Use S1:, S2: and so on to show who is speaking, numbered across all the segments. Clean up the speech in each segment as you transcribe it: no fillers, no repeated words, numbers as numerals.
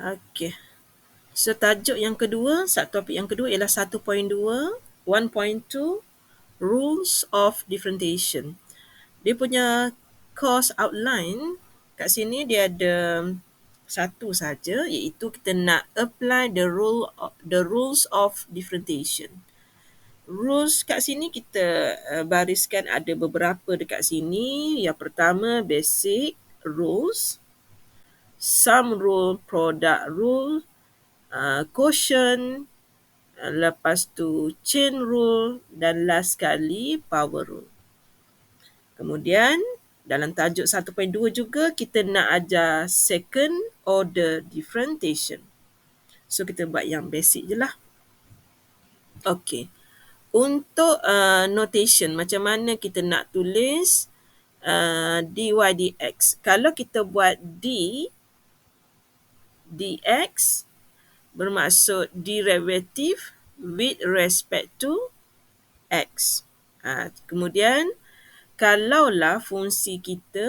S1: Okey. So tajuk yang kedua, topik yang kedua ialah 1.2, 1.2 Rules of Differentiation. Dia punya course outline kat sini dia ada satu saja, iaitu kita nak apply the rules of differentiation. Rules kat sini kita bariskan ada beberapa dekat sini. Yang pertama basic rules, sum rule, product rule, quotient, lepas tu chain rule dan last sekali power rule. Kemudian dalam tajuk 1.2 juga kita nak ajar second order differentiation. So kita buat yang basic je lah. Okey. Untuk notation, macam mana kita nak tulis dy dx. Kalau kita buat dx bermaksud derivative with respect to x. Kemudian kalaulah fungsi kita,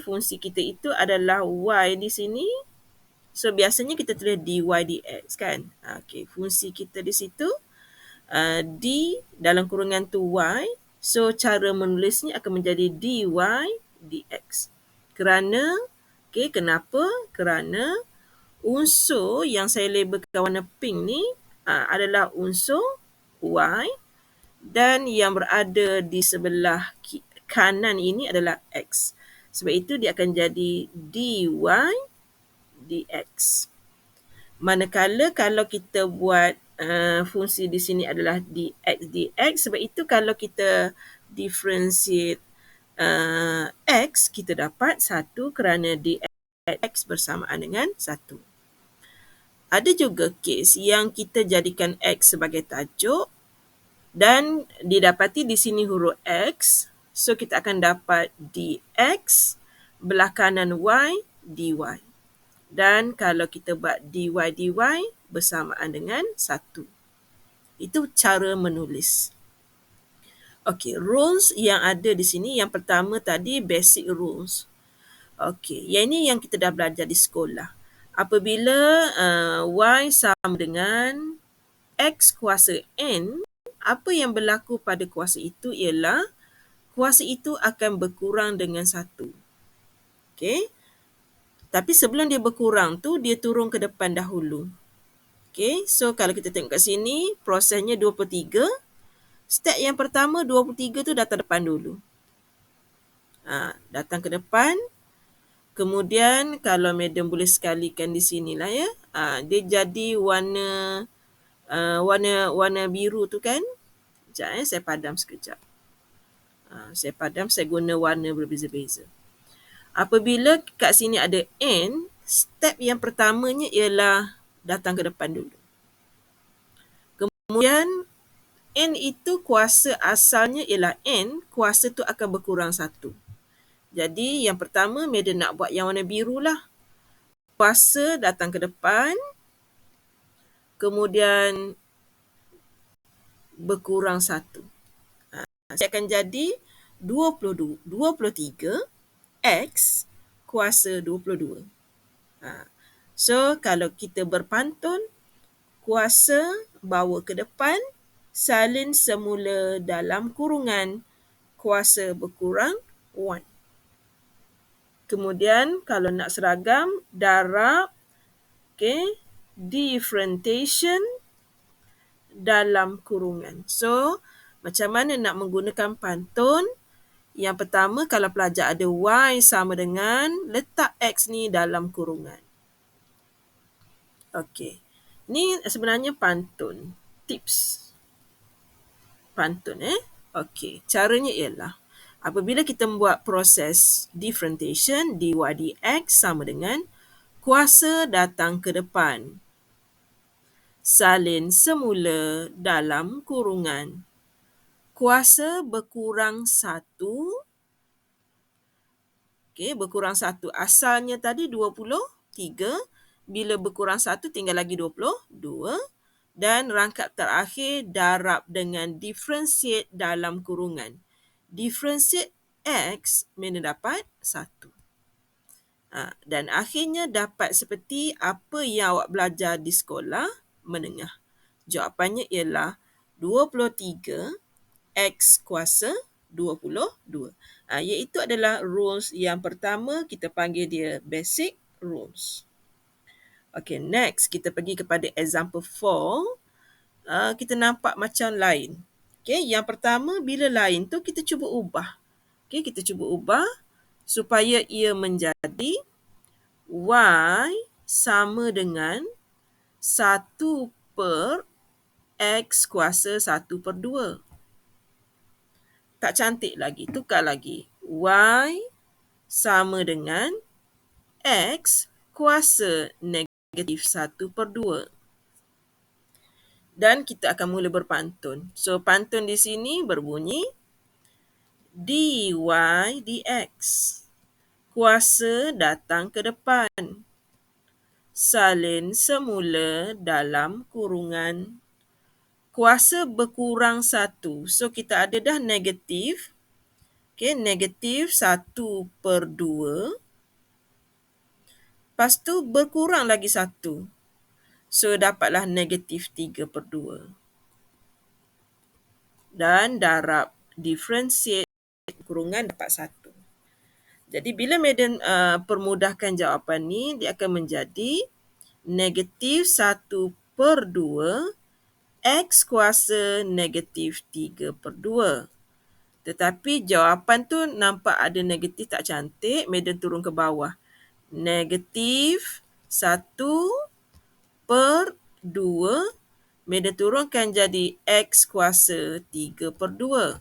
S1: fungsi kita itu adalah y di sini, so biasanya kita tulis dy dx kan. Fungsi kita di situ d dalam kurungan tu y, so cara menulisnya akan menjadi dy dx. Kenapa? Kerana unsur yang saya labelkan warna pink ni adalah unsur y, dan yang berada di sebelah kanan ini adalah x. Sebab itu dia akan jadi dy dx. Manakala kalau kita buat fungsi di sini adalah dx, sebab itu kalau kita differentiate x, kita dapat 1 kerana dx bersamaan dengan 1. Ada juga kes yang kita jadikan x sebagai tajuk dan didapati di sini huruf x, so kita akan dapat dx belah kanan y dy. Dan kalau kita buat dy bersamaan dengan 1. Itu cara menulis. Okey, rules yang ada di sini, yang pertama tadi basic rules. Okey, yang ini yang kita dah belajar di sekolah. Apabila y sama dengan x kuasa n, apa yang berlaku pada kuasa itu ialah kuasa itu akan berkurang dengan 1. Okey. Tapi sebelum dia berkurang tu, dia turun ke depan dahulu. Okey, so kalau kita tengok kat sini, prosesnya 23. Step yang pertama, 23 tu datang depan dulu. Datang ke depan. Kemudian kalau madam boleh sekalikan di sinilah ya. Dia jadi warna biru tu kan. Sekejap saya padam sekejap. Saya guna warna berbeza-beza. Apabila kat sini ada n, step yang pertamanya ialah datang ke depan dulu. Kemudian n itu kuasa asalnya ialah n, kuasa tu akan berkurang 1. Jadi yang pertama madam nak buat yang warna biru lah. Kuasa datang ke depan, kemudian berkurang 1. Saya akan jadi 23 x kuasa 22. So kalau kita berpantun, kuasa bawa ke depan, salin semula dalam kurungan, kuasa berkurang 1. Kemudian kalau nak seragam, darab, differentiation dalam kurungan. So, macam mana nak menggunakan pantun? Yang pertama, kalau pelajar ada y sama dengan, letak x ni dalam kurungan. Okey. Ni sebenarnya pantun. Tips pantun. Okey. Caranya ialah, apabila kita membuat proses differentiation, dy dx sama dengan kuasa datang ke depan, salin semula dalam kurungan, kuasa berkurang 1. Berkurang 1. Asalnya tadi 23. Bila berkurang 1, tinggal lagi 22. Dan rangkap terakhir darab dengan differentiate dalam kurungan. Differentiate x, mana dapat 1. Dan akhirnya dapat seperti apa yang awak belajar di sekolah menengah. Jawapannya ialah 23 X kuasa 22. Iaitu adalah rules yang pertama, kita panggil dia basic rules. Okay, next kita pergi kepada example 4. Kita nampak macam lain. Okay, yang pertama bila lain tu kita cuba ubah. Okay, kita cuba ubah supaya ia menjadi Y sama dengan 1 per X kuasa 1 per 2. Tak cantik lagi, tukar lagi. Y sama dengan X kuasa negatif 1 per 2. Dan kita akan mula berpantun. So, pantun di sini berbunyi dy dx. Kuasa datang ke depan. Salin semula dalam kurungan. Kuasa berkurang 1. So, kita ada dah negatif. Okay, negatif 1 per 2. Lepas tu berkurang lagi 1. So, dapatlah negatif 3 per 2. Dan darab differentiate kurungan dapat 1. Jadi, bila Madam permudahkan jawapan ni, dia akan menjadi negatif 1 per 2 X kuasa negatif 3 per 2. Tetapi jawapan tu nampak ada negatif tak cantik. Madam turun ke bawah. Negatif 1 per 2. Madam turunkan jadi X kuasa 3 per 2.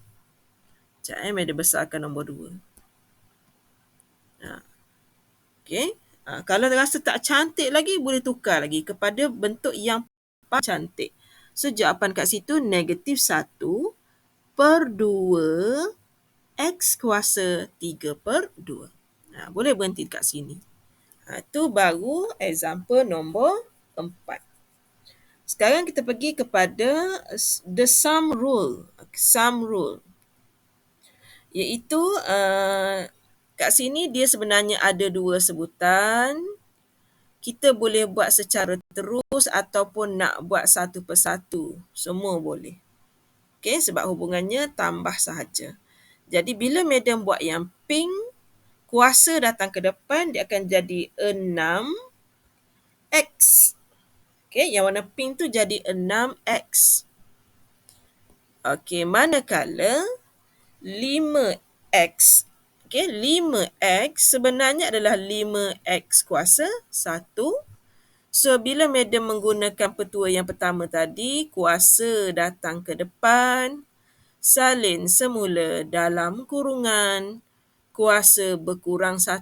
S1: Sekejap Madam besarkan nombor 2. Okay. Kalau rasa tak cantik lagi, boleh tukar lagi kepada bentuk yang paling cantik. So, jawapan kat situ negatif 1 per 2 X kuasa 3 per 2. Boleh berhenti kat sini. Itu baru example nombor 4. Sekarang kita pergi kepada the sum rule. Sum rule. Iaitu kat sini dia sebenarnya ada 2 sebutan. Kita boleh buat secara terus ataupun nak buat satu persatu. Semua boleh. Okay, sebab hubungannya tambah sahaja. Jadi bila Madam buat yang pink, kuasa datang ke depan, dia akan jadi 6X. Okay, yang warna pink tu jadi 6X. Okay, manakala 5X. Okay, 5X sebenarnya adalah 5X kuasa 1. So, bila Madam menggunakan petua yang pertama tadi, kuasa datang ke depan, salin semula dalam kurungan, kuasa berkurang 1.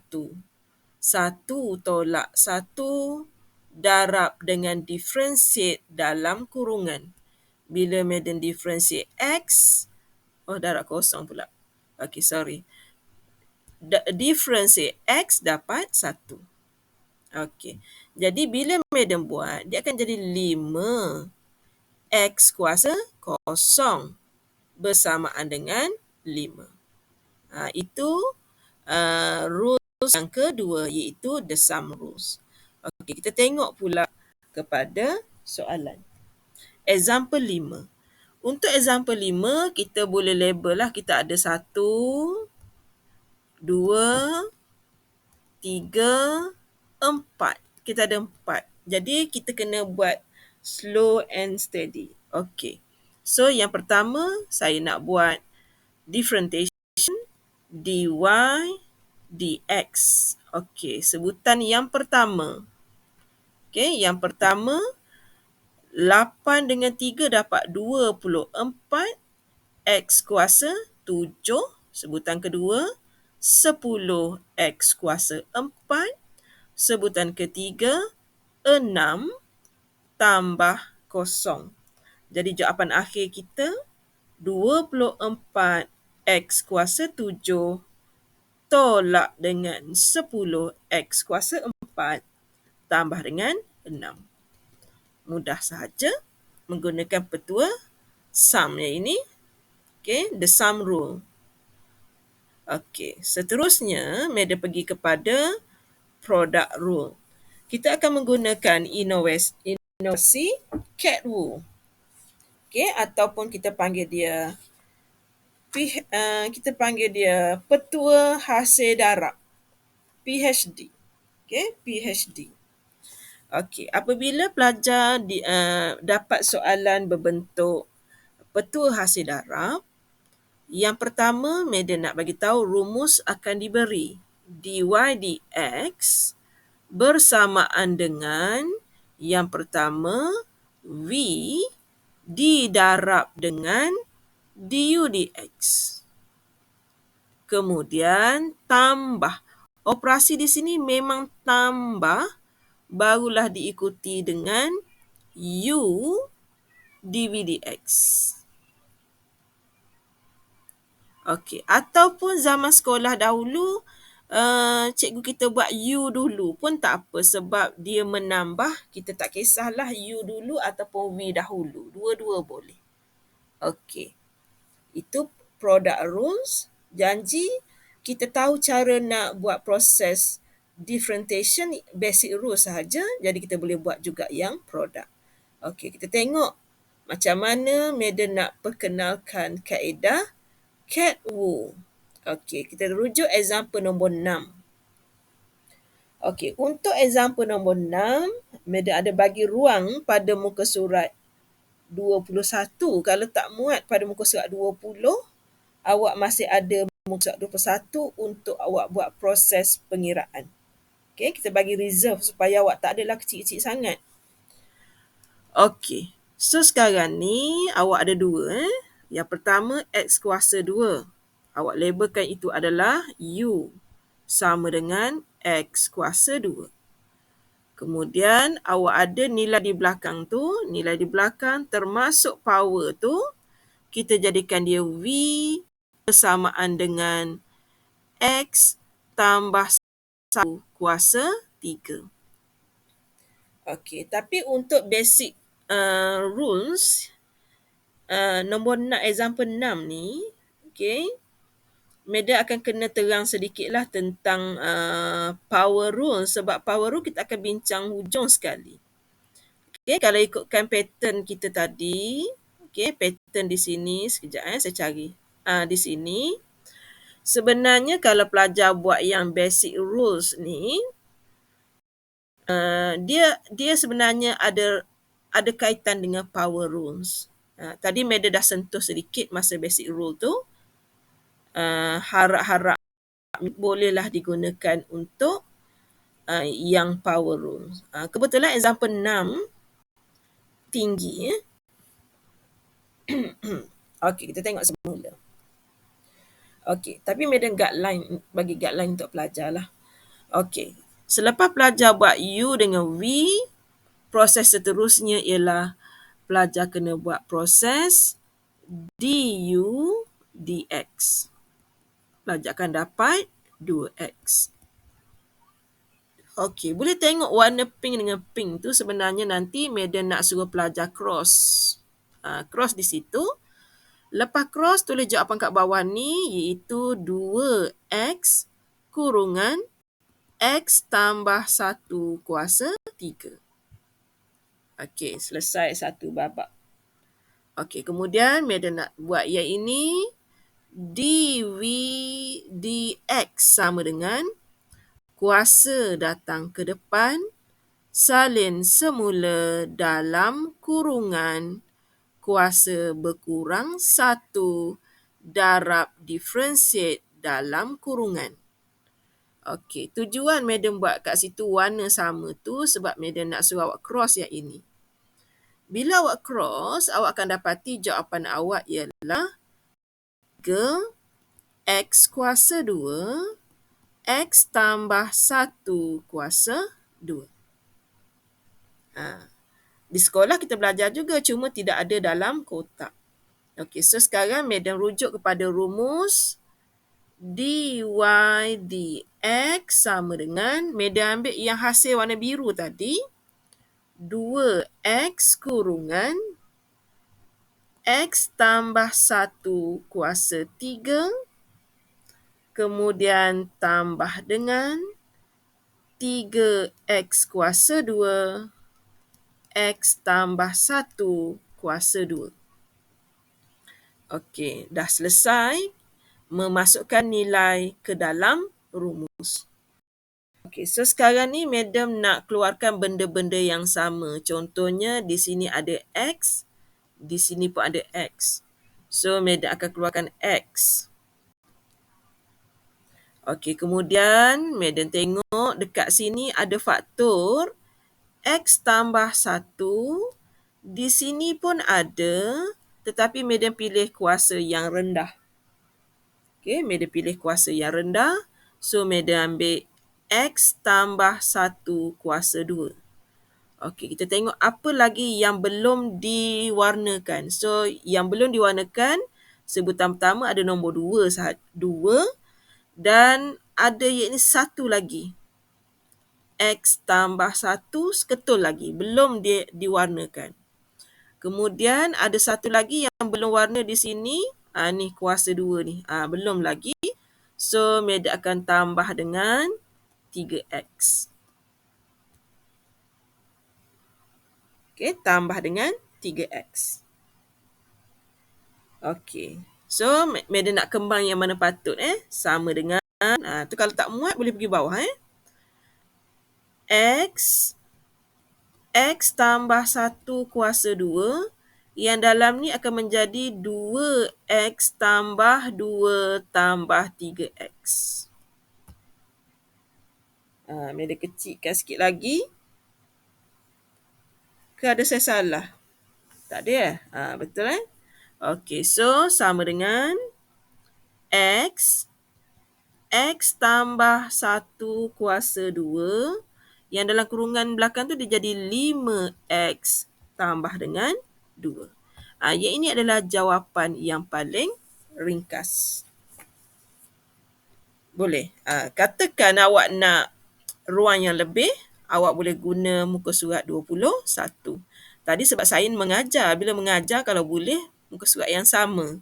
S1: 1 tolak 1, darab dengan differentiate dalam kurungan. Bila Madam differentiate X, darab kosong pula. Okay, sorry. Differentiate X dapat 1. Okay. Jadi, bila Madam buat, dia akan jadi 5 X kuasa kosong bersamaan dengan 5. Itu rules yang kedua, iaitu the sum rules. Okay, kita tengok pula kepada soalan. Example 5. Untuk example 5, kita boleh label lah. Kita ada 1, 2, 3, 4. Kita ada 4. Jadi, kita kena buat slow and steady. Okay. So, yang pertama, saya nak buat differentiation dy dx. Okay, sebutan yang pertama. Okay, yang pertama, 8 dengan 3 dapat 24. X kuasa 7. Sebutan kedua, 10X kuasa 4. Sebutan ketiga, 6 tambah kosong. Jadi jawapan akhir kita 24X kuasa 7 tolak dengan 10X kuasa 4 tambah dengan 6. Mudah sahaja menggunakan petua sum yang ini. Okay, the sum rule. Okay, seterusnya Madam pergi kepada product rule. Kita akan menggunakan inovasi CAT-WU. Okay, ataupun kita panggil dia Petua Hasil Darab, PhD. Okay, PhD. Okey, apabila pelajar dapat soalan berbentuk petua hasil darab, yang pertama, Madam nak bagi tahu rumus akan diberi dy dx bersamaan dengan yang pertama v didarab dengan du dx. Kemudian tambah. Operasi di sini memang tambah, barulah diikuti dengan u dv dx. Okey, ataupun zaman sekolah dahulu, cikgu kita buat u dulu pun tak apa sebab dia menambah, kita tak kisahlah u dulu ataupun v dahulu. Dua-dua boleh. Okey, itu product rules. Janji kita tahu cara nak buat proses differentiation, basic rules sahaja, jadi kita boleh buat juga yang product. Okey, kita tengok macam mana Madam nak perkenalkan kaedah CAT-WU. Okey, kita rujuk example nombor 6. Okey, untuk example nombor 6, Madam ada bagi ruang pada muka surat 21. Kalau tak muat pada muka surat 20, awak masih ada muka surat 21 untuk awak buat proses pengiraan. Okey, kita bagi reserve supaya awak tak adalah kecil-kecil sangat. Okey, so sekarang ni awak ada dua. Yang pertama, X kuasa 2. Awak labelkan itu adalah U sama dengan X kuasa 2. Kemudian awak ada nilai di belakang tu, nilai di belakang termasuk power tu, kita jadikan dia V bersamaan dengan X tambah 1 kuasa 3. Okey, tapi untuk basic rules, nombor 6, example 6 ni, okey, Madam akan kena terang sedikitlah tentang power rule, sebab power rule kita akan bincang hujung sekali. Okey, kalau ikutkan pattern kita tadi, okey, pattern di sini, sekejap saya cari. Di sini, sebenarnya kalau pelajar buat yang basic rules ni, dia sebenarnya ada kaitan dengan power rules. Tadi Madam dah sentuh sedikit masa basic rule tu. Harap-harap bolehlah digunakan untuk yang power rules. Kebetulan example 6 tinggi. Okey, kita tengok semula. Okey, tapi Madam bagi guideline untuk pelajar lah. Okey, selepas pelajar buat U dengan V, proses seterusnya ialah pelajar kena buat proses DU dx. Pelajar akan dapat 2x. Okey, boleh tengok warna pink dengan pink tu sebenarnya nanti Madam nak suruh pelajar cross. Cross di situ. Lepas cross, tulis jawapan kat bawah ni iaitu 2x kurungan x tambah 1 kuasa 3. Okey, selesai satu babak. Okey, kemudian Madam nak buat yang ini. dv dx sama dengan kuasa datang ke depan salin semula dalam kurungan kuasa berkurang 1 darab differentiate dalam kurungan. Okey, tujuan Madam buat kat situ warna sama tu sebab Madam nak suruh awak cross yang ini. Bila awak cross, awak akan dapati jawapan awak ialah 3 x kuasa 2 x tambah 1 kuasa 2. Di sekolah kita belajar juga, cuma tidak ada dalam kotak. Okey, so sekarang Madam rujuk kepada rumus dy dx sama dengan, Madam ambil yang hasil warna biru tadi, 2x kurungan x tambah 1 kuasa 3, kemudian tambah dengan 3x kuasa 2, x tambah 1 kuasa 2. Okey, dah selesai memasukkan nilai ke dalam rumus. Okey, so sekarang ni madam nak keluarkan benda-benda yang sama. Contohnya di sini ada x, di sini pun ada x. So madam akan keluarkan x. Okey, kemudian madam tengok dekat sini ada faktor x tambah 1. Di sini pun ada, tetapi madam pilih kuasa yang rendah. Okey, madam pilih kuasa yang rendah. So madam ambil x tambah 1 kuasa 2. Okey, kita tengok apa lagi yang belum diwarnakan. So yang belum diwarnakan, sebutan pertama ada nombor 2 sahaja. 2. Dan ada iaitu satu lagi. X tambah 1 seketul lagi. Belum diwarnakan. Kemudian ada satu lagi yang belum warna di sini. Ni kuasa 2 ni. Belum lagi. So, madam akan tambah dengan 3x. Okey, tambah dengan 3x. Okey. So, madam nak kembang yang mana patut. Sama dengan, tu kalau tak muat boleh pergi bawah. X tambah 1 kuasa 2. Yang dalam ni akan menjadi 2x tambah 2 tambah 3x. Madam kecilkan sikit lagi. Ke ada saya salah? Tak ada betul Okey, so sama dengan x tambah 1 kuasa 2. Yang dalam kurungan belakang tu dia jadi 5x tambah dengan 2. Yang ini adalah jawapan yang paling ringkas. Boleh. Katakan awak nak ruang yang lebih, awak boleh guna muka surat 21. Tadi sebab saya mengajar, bila mengajar kalau boleh muka surat yang sama.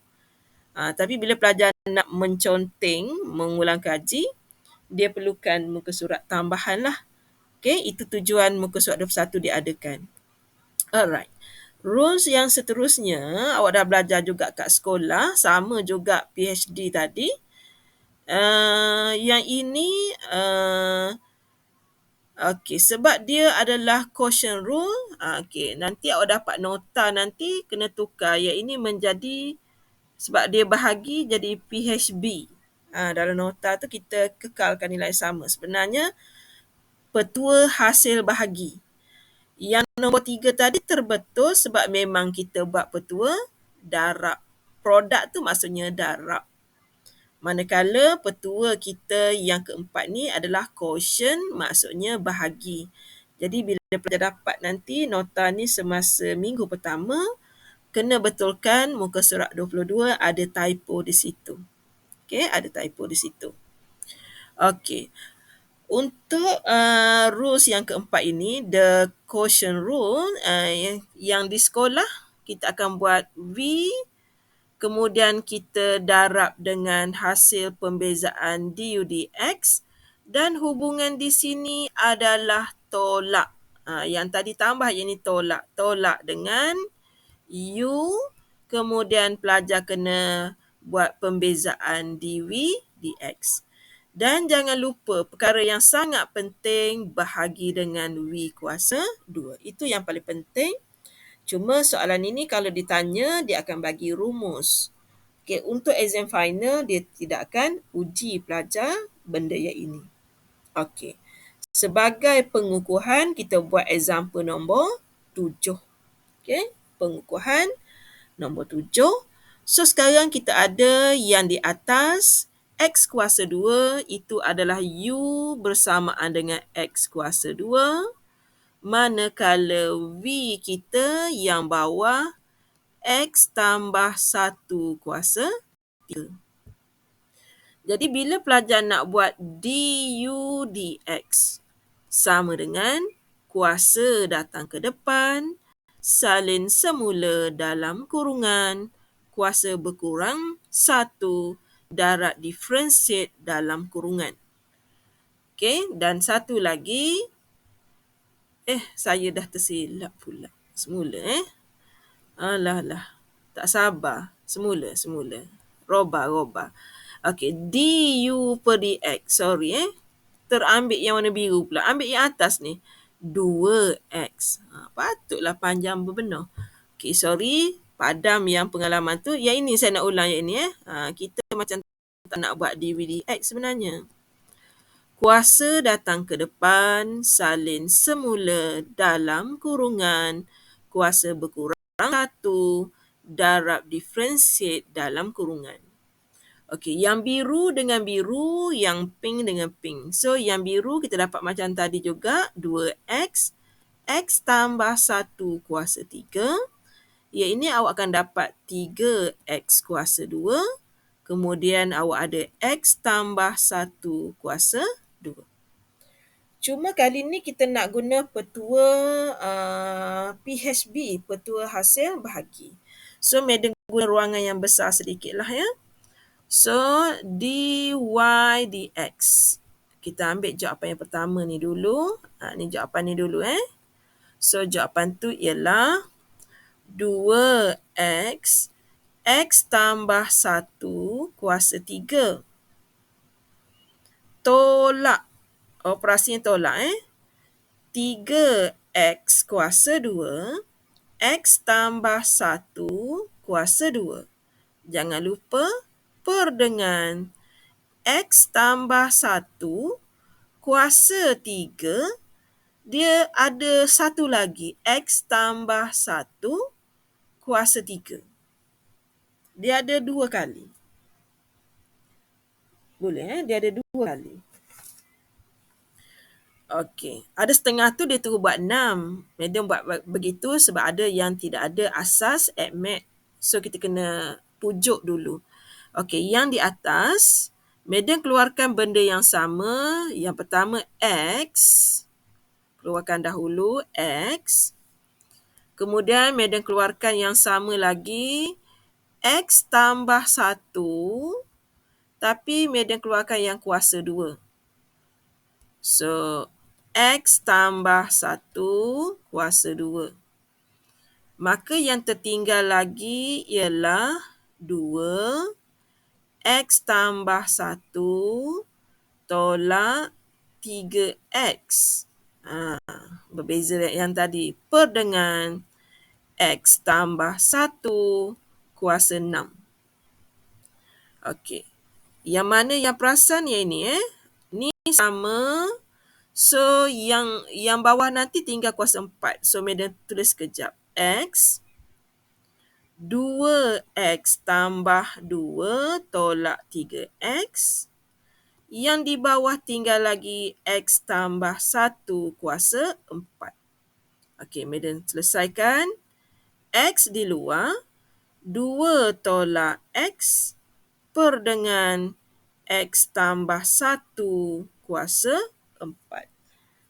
S1: Tapi bila pelajar nak menconteng, mengulang kaji, dia perlukan muka surat tambahan lah. Okay, itu tujuan muka surat 21 diadakan. Alright. Rules yang seterusnya, awak dah belajar juga kat sekolah, sama juga PhD tadi. Yang ini, okey, sebab dia adalah quotient rule, okey, nanti awak dapat nota nanti kena tukar. Yang ini menjadi, sebab dia bahagi jadi PHB. Dalam nota tu kita kekalkan nilai sama. Sebenarnya, petua hasil bahagi. Yang nombor 3 tadi terbetul sebab memang kita buat petua darab. Produk tu maksudnya darab. Manakala petua kita yang keempat ni adalah quotient, maksudnya bahagi. Jadi bila pelajar dapat nanti nota ni semasa minggu pertama, kena betulkan muka surat 22 ada typo di situ. Okey, ada typo di situ. Okey. Untuk rules yang keempat ini, the quotient rule, yang di sekolah kita akan buat V, kemudian kita darab dengan hasil pembezaan du dx, dan hubungan di sini adalah tolak. Yang tadi tambah yang ini tolak. Tolak dengan u, kemudian pelajar kena buat pembezaan dv dx. Dan jangan lupa perkara yang sangat penting, bahagi dengan V kuasa 2. Itu yang paling penting. Cuma soalan ini kalau ditanya, dia akan bagi rumus. Okay, untuk exam final, dia tidak akan uji pelajar benda yang ini. Okay. Sebagai pengukuhan, kita buat example nombor 7. Okay. Pengukuhan nombor 7. So, sekarang kita ada yang di atas, X kuasa 2 itu adalah U bersamaan dengan X kuasa 2. Manakala V kita yang bawah X tambah 1 kuasa 3. Jadi bila pelajar nak buat du dx, sama dengan kuasa datang ke depan, salin semula dalam kurungan, kuasa berkurang 1, darab diferensiat dalam kurungan. Okey, dan satu lagi, saya dah tersilap pula semula. Alah, tak sabar. Semula. Roba. Okey, du per dx. Sorry terambil yang warna biru pula. Ambil yang atas ni. 2x. Patutlah panjang berbenar. Okey, sorry. Padam yang pengalaman tu. Yang ini saya nak ulang yang ini. Kita macam tak nak buat dv/dx sebenarnya. Kuasa datang ke depan, salin semula dalam kurungan. Kuasa berkurang 1, darab diferensiate dalam kurungan. Okey, yang biru dengan biru, yang pink dengan pink. So, yang biru kita dapat macam tadi juga, 2x, x tambah 1 kuasa 3. Yang ini awak akan dapat 3x kuasa 2. Kemudian awak ada x tambah 1 kuasa 2. Cuma kali ni kita nak guna petua PHB, petua hasil bahagi. So, madam guna ruangan yang besar sedikit lah ya. So, dy dx. Kita ambil jawapan yang pertama ni dulu. Ni jawapan ni dulu So, jawapan tu ialah 2x, x tambah 1 kuasa 3. Tolak. Operasinya tolak 3x kuasa 2, x tambah 1 kuasa 2. Jangan lupa per dengan x tambah 1 kuasa 3, dia ada satu lagi, x tambah 1 kuasa 3. Dia ada 2 kali. Boleh dia ada 2 kali. Okey, ada setengah tu dia terus buat 6. Madam buat begitu sebab ada yang tidak ada asas ADMAT. So, kita kena pujuk dulu. Okey, yang di atas, madam keluarkan benda yang sama. Yang pertama, x. Keluarkan dahulu, x. Kemudian, madam keluarkan yang sama lagi, x tambah 1. Tapi, madam keluarkan yang kuasa 2. So, x tambah 1 kuasa 2. Maka yang tertinggal lagi ialah 2 x tambah 1 tolak 3x. Berbeza yang tadi. Per dengan x tambah 1 kuasa 6. Okey. Yang mana yang perasan yang ini Ni sama. So, yang bawah nanti tinggal kuasa 4. So, madam tulis sekejap. X. 2x tambah 2 tolak 3x. Yang di bawah tinggal lagi x tambah 1 kuasa 4. Okey, madam selesaikan. X di luar. 2 tolak x per dengan x tambah 1 kuasa 4.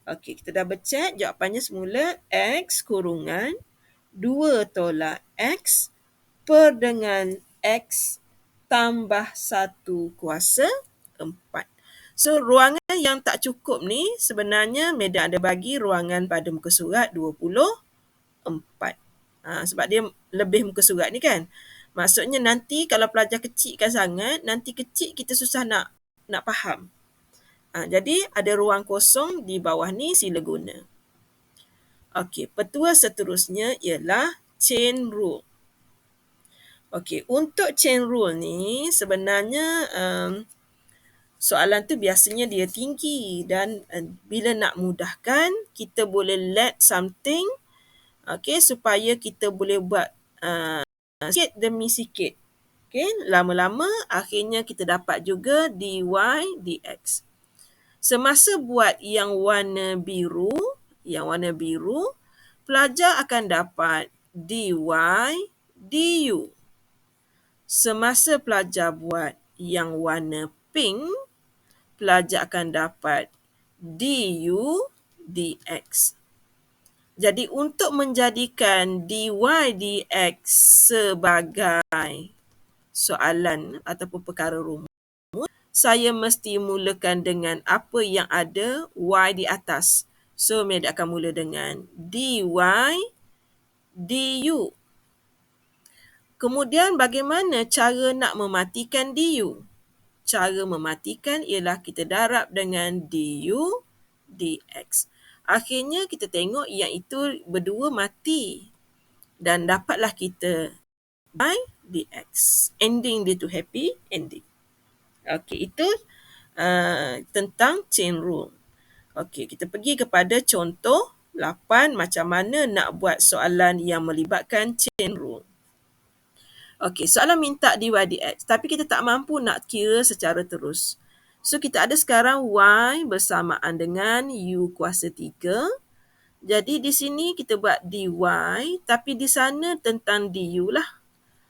S1: Okey, kita dah bercek jawapannya semula. X kurungan 2 tolak x per dengan x tambah 1 kuasa 4. So, ruangan yang tak cukup ni sebenarnya madam ada bagi ruangan pada muka surat 24. Sebab dia lebih muka surat ni kan. Maksudnya nanti kalau pelajar kecilkan sangat, nanti kecil kita susah nak faham. Jadi, ada ruang kosong di bawah ni, sila guna. Okey, petua seterusnya ialah chain rule. Okey, untuk chain rule ni sebenarnya soalan tu biasanya dia tinggi dan bila nak mudahkan, kita boleh let something supaya kita boleh buat sikit demi sikit. Lama-lama akhirnya kita dapat juga dy dx. Semasa buat yang warna biru, pelajar akan dapat dy du. Semasa pelajar buat yang warna pink, pelajar akan dapat du dx. Jadi untuk menjadikan dy dx sebagai soalan ataupun perkara rumus, saya mesti mulakan dengan apa yang ada y di atas. So, Med akan mula dengan dy du. Kemudian bagaimana cara nak mematikan du? Cara mematikan ialah kita darab dengan du dx. Akhirnya kita tengok yang itu berdua mati. Dan dapatlah kita by dx. Ending dia tu happy ending. Okey, itu tentang chain rule. Okey, kita pergi kepada contoh 8 macam mana nak buat soalan yang melibatkan chain rule. Okey, soalan minta dy dx tapi kita tak mampu nak kira secara terus. So, kita ada sekarang y bersamaan dengan u kuasa 3. Jadi, di sini kita buat dy tapi di sana tentang du lah.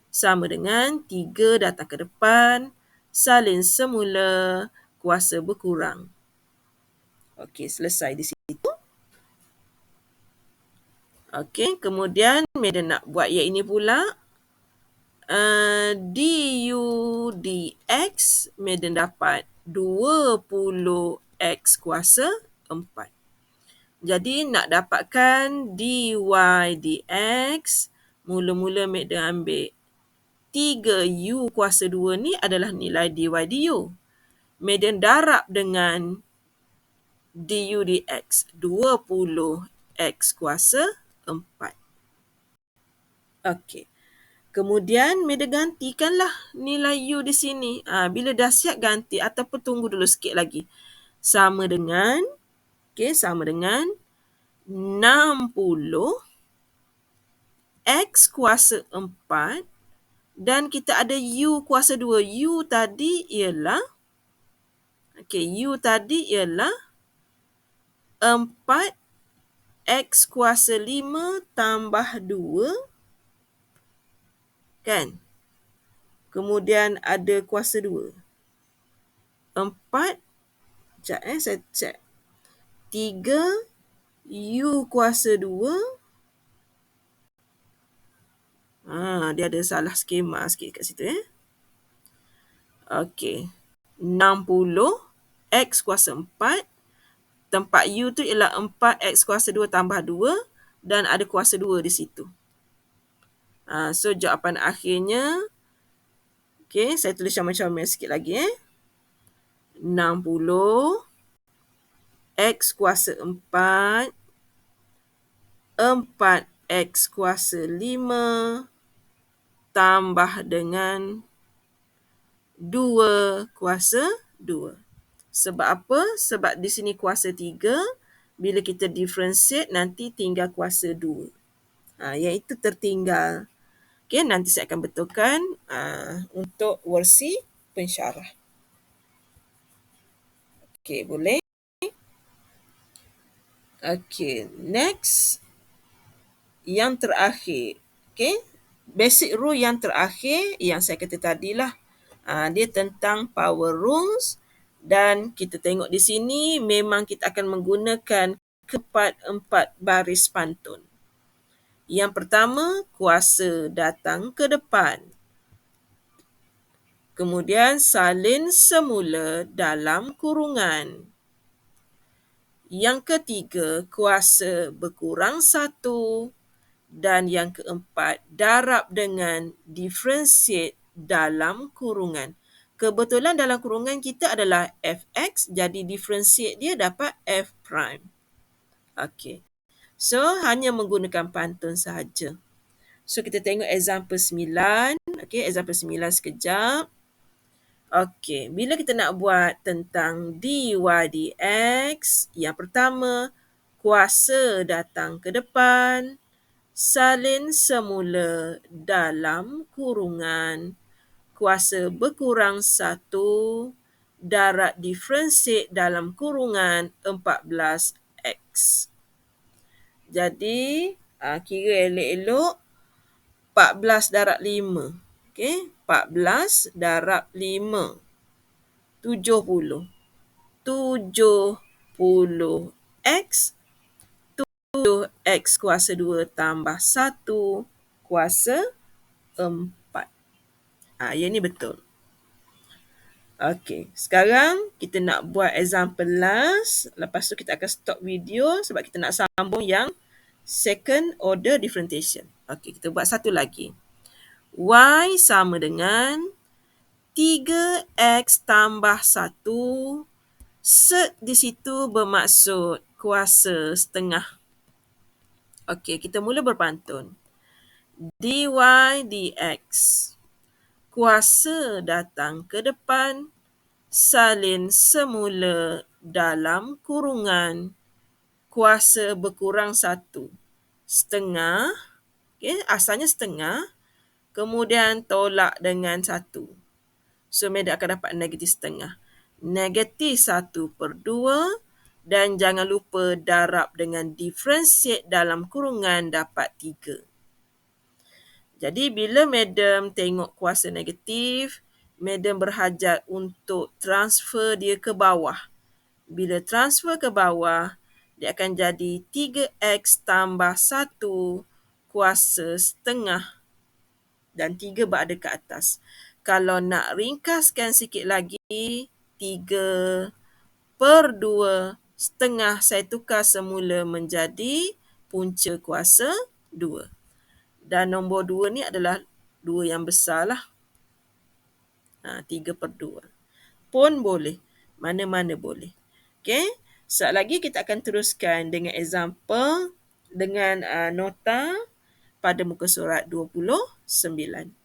S1: Sama dengan 3 datang ke depan, salin semula, kuasa berkurang. Okey, selesai di situ. Okey, kemudian Meda nak buat yang ini pula. Du dx, Meda dapat 20x kuasa 4. Jadi, nak dapatkan dy dx, mula-mula Meda ambil 3u kuasa 2 ni adalah nilai dy du. Meda darab dengan du dx, 20x kuasa 4. Okey. Kemudian, Meda gantikanlah nilai u di sini. Bila dah siap ganti ataupun tunggu dulu sikit lagi. Sama dengan 60 x kuasa 4 dan kita ada u kuasa 2. U tadi ialah 4x kuasa 5 tambah 2. Kan? Kemudian ada kuasa 2. 4, saya cek. 3 u kuasa 2. Dia ada salah skema sikit kat situ. Okey. 60 x kuasa 4. Tempat u tu ialah 4x kuasa 2 tambah 2 dan ada kuasa 2 di situ. So, jawapan akhirnya, saya tulis comel-comel sikit lagi. 60 x kuasa 4, 4x kuasa 5 tambah dengan 2 kuasa 2. Sebab apa? Sebab di sini kuasa 3. Bila kita differentiate, nanti tinggal kuasa 2. Yang itu tertinggal. Okey, nanti saya akan betulkan untuk versi pensyarah. Okey, boleh? Okey, next. Yang terakhir. Okey, basic rule yang terakhir yang saya kata tadilah. Dia tentang power rules. Dan kita tengok di sini memang kita akan menggunakan keempat baris pantun. Yang pertama, kuasa datang ke depan. Kemudian salin semula dalam kurungan. Yang ketiga, kuasa berkurang 1. Dan yang keempat, darab dengan differentiate dalam kurungan. Kebetulan dalam kurungan kita adalah fx, jadi differentiate dia dapat f prime. Okey. So, hanya menggunakan pantun sahaja. So, kita tengok example 9. Okey, example 9 sekejap. Okey, bila kita nak buat tentang dy dx, yang pertama, kuasa datang ke depan, salin semula dalam kurungan, kuasa berkurang 1, darab differentiate dalam kurungan 14x. Jadi, kira elok-elok 14 darab 5. Okey, 14 darab 5. 70. 70x. 7x kuasa 2 tambah 1 kuasa 4. Yang ni betul. Okey, sekarang kita nak buat example last. Lepas tu kita akan stop video sebab kita nak sambung yang second order differentiation. Okey, kita buat satu lagi. Y sama dengan 3x tambah 1. Set di situ bermaksud kuasa setengah. Okey, kita mula berpantun. Dy dx. Kuasa datang ke depan, salin semula dalam kurungan. Kuasa berkurang 1. Setengah, asalnya setengah, kemudian tolak dengan 1. So, Meda akan dapat negatif setengah. Negatif 1/2 dan jangan lupa darab dengan differentiate dalam kurungan dapat 3. Jadi, bila Madam tengok kuasa negatif, Madam berhajat untuk transfer dia ke bawah. Bila transfer ke bawah, dia akan jadi 3x tambah 1 kuasa setengah dan 3 berada ke atas. Kalau nak ringkaskan sikit lagi, 3/2 setengah saya tukar semula menjadi punca kuasa 2. Dan nombor 2 ni adalah 2 yang besar lah. 3/2. Pun boleh. Mana-mana boleh. Okay. Sekejap lagi kita akan teruskan dengan example dengan nota pada muka surat 29.